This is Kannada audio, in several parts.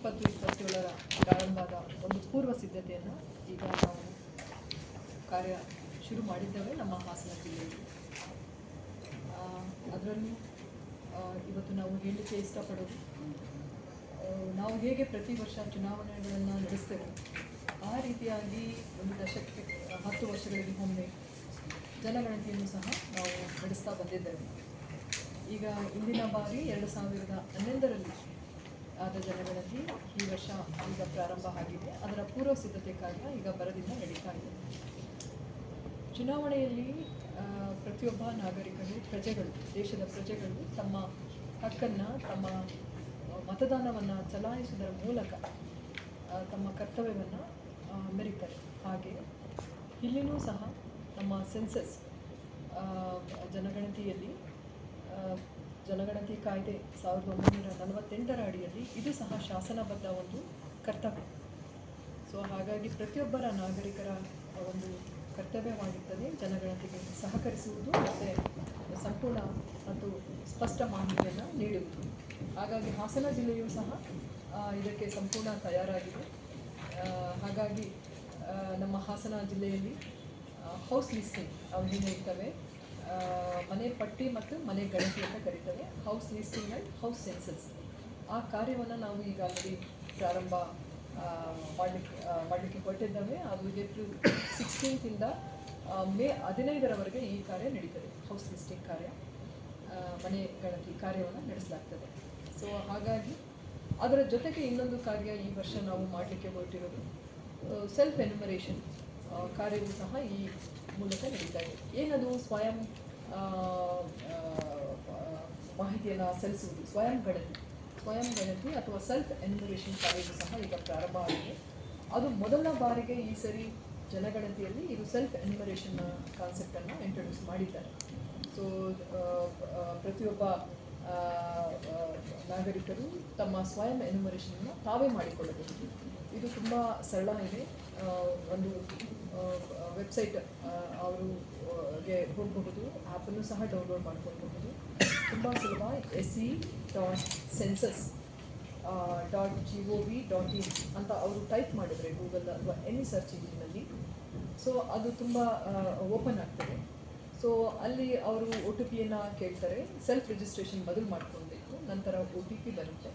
2027ರ ಪ್ರಾರಂಭದ ಒಂದು ಪೂರ್ವ ಸಿದ್ಧತೆಯನ್ನು ಈಗ ನಾವು ಕಾರ್ಯ ಶುರು ಮಾಡಿದ್ದೇವೆ ನಮ್ಮ ಹಾಸನ ಜಿಲ್ಲೆಯಲ್ಲಿ. ಅದರಲ್ಲೂ ಇವತ್ತು ನಾವು ಹೇಳಲಿಕ್ಕೆ ಇಷ್ಟಪಡೋದು, ನಾವು ಹೇಗೆ ಪ್ರತಿ ವರ್ಷ ಚುನಾವಣೆಗಳನ್ನು ನಡೆಸ್ತೇವೆ ಆ ರೀತಿಯಾಗಿ ಒಂದು ದಶಕಕ್ಕೆ 10 ವರ್ಷಗಳಿಗೆ ಒಮ್ಮೆ ಜನಗಣತಿಯನ್ನು ಸಹ ನಾವು ನಡೆಸ್ತಾ ಬಂದಿದ್ದೇವೆ. ಈಗ ಇಂದಿನ ಬಾರಿ 2011ರಲ್ಲಿ ಆದ ಜನಗಣತಿ ಈ ವರ್ಷ ಈಗ ಪ್ರಾರಂಭ ಆಗಿದೆ. ಅದರ ಪೂರ್ವ ಸಿದ್ಧತೆ ಕಾರ್ಯ ಈಗ ಭರದಿಂದ ನಡೀತಾ ಇದೆ. ಚುನಾವಣೆಯಲ್ಲಿ ಪ್ರತಿಯೊಬ್ಬ ನಾಗರಿಕರು, ಪ್ರಜೆಗಳು, ದೇಶದ ಪ್ರಜೆಗಳು ತಮ್ಮ ಹಕ್ಕನ್ನು, ತಮ್ಮ ಮತದಾನವನ್ನು ಚಲಾಯಿಸುವುದರ ಮೂಲಕ ತಮ್ಮ ಕರ್ತವ್ಯವನ್ನು ಮೆರೀತಾರೆ. ಹಾಗೆ ಇಲ್ಲಿನೂ ಸಹ ನಮ್ಮ ಸೆನ್ಸಸ್ ಜನಗಣತಿಯಲ್ಲಿ ಜನಗಣತಿ ಕಾಯ್ದೆ 1948ರ ಅಡಿಯಲ್ಲಿ ಇದು ಸಹ ಶಾಸನಬದ್ಧ ಒಂದು ಕರ್ತವ್ಯ. ಸೊ ಹಾಗಾಗಿ ಪ್ರತಿಯೊಬ್ಬರ ನಾಗರಿಕರ ಒಂದು ಕರ್ತವ್ಯವಾಗಿರ್ತದೆ ಜನಗಣತಿಗೆ ಸಹಕರಿಸುವುದು ಮತ್ತು ಸಂಪೂರ್ಣ ಮತ್ತು ಸ್ಪಷ್ಟ ಮಾಹಿತಿಯನ್ನು ನೀಡುವುದು. ಹಾಗಾಗಿ ಹಾಸನ ಜಿಲ್ಲೆಯೂ ಸಹ ಇದಕ್ಕೆ ಸಂಪೂರ್ಣ ತಯಾರಾಗಿದೆ. ಹಾಗಾಗಿ ನಮ್ಮ ಹಾಸನ ಜಿಲ್ಲೆಯಲ್ಲಿ ಹೌಸ್ ಲಿಸ್ಟಿಂಗ್ ಅವು ಏನು ಹೇಳ್ತವೆ, ಮನೆ ಪಟ್ಟಿ ಮತ್ತು ಮನೆ ಗಣತಿ ಅಂತ ಕರೀತವೆ. House listing and house census ಆ ಕಾರ್ಯವನ್ನು ನಾವು ಈಗಾಗಲೇ ಪ್ರಾರಂಭ ಮಾಡಲಿಕ್ಕೆ ಹೊರಟಿದ್ದೇವೆ. ಅದು ಏಪ್ರಿಲ್ 16ರಿಂದ ಮೇ 15ರವರೆಗೆ ಈ ಕಾರ್ಯ ನಡೀತದೆ. ಹೌಸ್ ಲಿಸ್ಟಿಂಗ್ ಕಾರ್ಯ, ಮನೆ ಗಣತಿ ಕಾರ್ಯವನ್ನು ನಡೆಸಲಾಗ್ತದೆ. ಸೊ ಹಾಗಾಗಿ ಅದರ ಜೊತೆಗೆ ಇನ್ನೊಂದು ಕಾರ್ಯ ಈ ವರ್ಷ ನಾವು ಮಾಡಲಿಕ್ಕೆ ಹೊರಟಿರೋದು ಸೆಲ್ಫ್ ಎನ್ಯುಮರೇಷನ್ ಕಾರ್ಯವೂ ಸಹ ಈ ಮೂಲಕ ನಡೀತಾ ಇದೆ. ಏನದು ಸ್ವಯಂ ಮಾಹಿತಿಯನ್ನು ಸಲ್ಲಿಸುವುದು, ಸ್ವಯಂ ಗಣತಿ ಅಥವಾ ಸೆಲ್ಫ್ ಎನ್ಯುಮರೇಷನ್ ಕಾರ್ಯವೂ ಸಹ ಈಗ ಪ್ರಾರಂಭ ಆಗಿದೆ. ಅದು ಮೊದಲ ಬಾರಿಗೆ ಈ ಸರಿ ಜನಗಣತಿಯಲ್ಲಿ ಇದು ಸೆಲ್ಫ್ ಎನ್ಯುಮರೇಷನ್ ಕಾನ್ಸೆಪ್ಟನ್ನು ಇಂಟ್ರೊಡ್ಯೂಸ್ ಮಾಡಿದ್ದಾರೆ. ಸೊ ಪ್ರತಿಯೊಬ್ಬ ನಾಗರಿಕರು ತಮ್ಮ ಸ್ವಯಂ ಎನ್ಯುಮರೇಷನನ್ನು ತಾವೇ ಮಾಡಿಕೊಳ್ಳಬಹುದು. ಇದು ತುಂಬ ಸರಳ ಇದೆ. ಒಂದು ವೆಬ್ಸೈಟ್ ಅವರಿಗೆ ಹೋಗಬಹುದು, ಆ್ಯಪನ್ನು ಸಹ ಡೌನ್ಲೋಡ್ ಮಾಡ್ಕೊಳ್ಬಹುದು. ತುಂಬ ಸುಲಭ. se.census.gov.in ಅಂತ ಅವರು ಟೈಪ್ ಮಾಡಿದರೆ ಗೂಗಲ್ ಅಥವಾ ಎನಿ ಸರ್ಚ್ ಇಂಜಿನಲ್ಲಿ, ಸೊ ಅದು ತುಂಬ ಓಪನ್ ಆಗ್ತದೆ. ಸೊ ಅಲ್ಲಿ ಅವರು OTPಯನ್ನು ಕೇಳ್ತಾರೆ. ಸೆಲ್ಫ್ ರಿಜಿಸ್ಟ್ರೇಷನ್ ಮೊದಲು ಮಾಡ್ಕೊಳ್ಬೇಕು, ನಂತರ OTP ಬರುತ್ತೆ.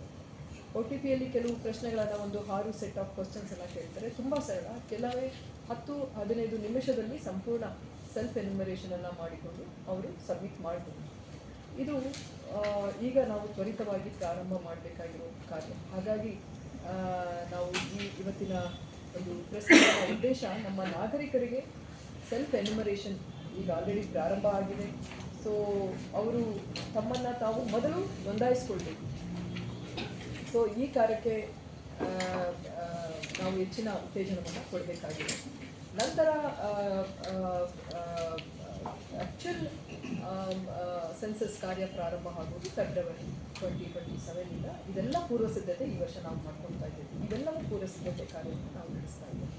OTPಯಲ್ಲಿ ಕೆಲವು ಪ್ರಶ್ನೆಗಳನ್ನು ಒಂದು 6 ಸೆಟ್ ಆಫ್ ಕ್ವಶನ್ಸನ್ನು ಕೇಳ್ತಾರೆ. ತುಂಬ ಸರಳ. ಕೆಲವೇ 10-15 ನಿಮಿಷದಲ್ಲಿ ಸಂಪೂರ್ಣ ಸೆಲ್ಫ್ ಎನ್ಯುಮರೇಷನನ್ನು ಮಾಡಿಕೊಂಡು ಅವರು ಸಬ್ಮಿಟ್ ಮಾಡ್ಬೋದು. ಇದು ಈಗ ನಾವು ತ್ವರಿತವಾಗಿ ಪ್ರಾರಂಭ ಮಾಡಬೇಕಾಗಿರೋ ಕಾರ್ಯ. ಹಾಗಾಗಿ ನಾವು ಇವತ್ತಿನ ಒಂದು ಪ್ರಸ್ತುತ ಉದ್ದೇಶ ನಮ್ಮ ನಾಗರಿಕರಿಗೆ ಸೆಲ್ಫ್ ಎನ್ಯುಮರೇಷನ್ ಈಗ ಆಲ್ರೆಡಿ ಪ್ರಾರಂಭ ಆಗಿದೆ. ಸೊ ಅವರು ತಮ್ಮನ್ನು ತಾವು ಮೊದಲು ನೋಂದಾಯಿಸ್ಕೊಳ್ಬೇಕು. ಸೊ ಈ ಕಾರ್ಯಕ್ಕೆ ನಾವು ಹೆಚ್ಚಿನ ಉತ್ತೇಜನವನ್ನು ಕೊಡಬೇಕಾಗಿದೆ. ನಂತರ ಆ್ಯಕ್ಚುಲ್ ಸೆನ್ಸಸ್ ಕಾರ್ಯ ಪ್ರಾರಂಭ ಆಗುವುದು ಫೆಬ್ರವರಿ 2027ಇಂದ. ಇದೆಲ್ಲ ಪೂರ್ವ ಸಿದ್ಧತೆ ಈ ವರ್ಷ ನಾವು ಮಾಡ್ಕೊಳ್ತಾ ಇದ್ದೇವೆ. ಇವೆಲ್ಲವೂ ಪೂರ್ವ ಸಿದ್ಧತೆ ಕಾರ್ಯವನ್ನು ನಾವು ನಡೆಸ್ತಾ ಇದ್ದೇವೆ.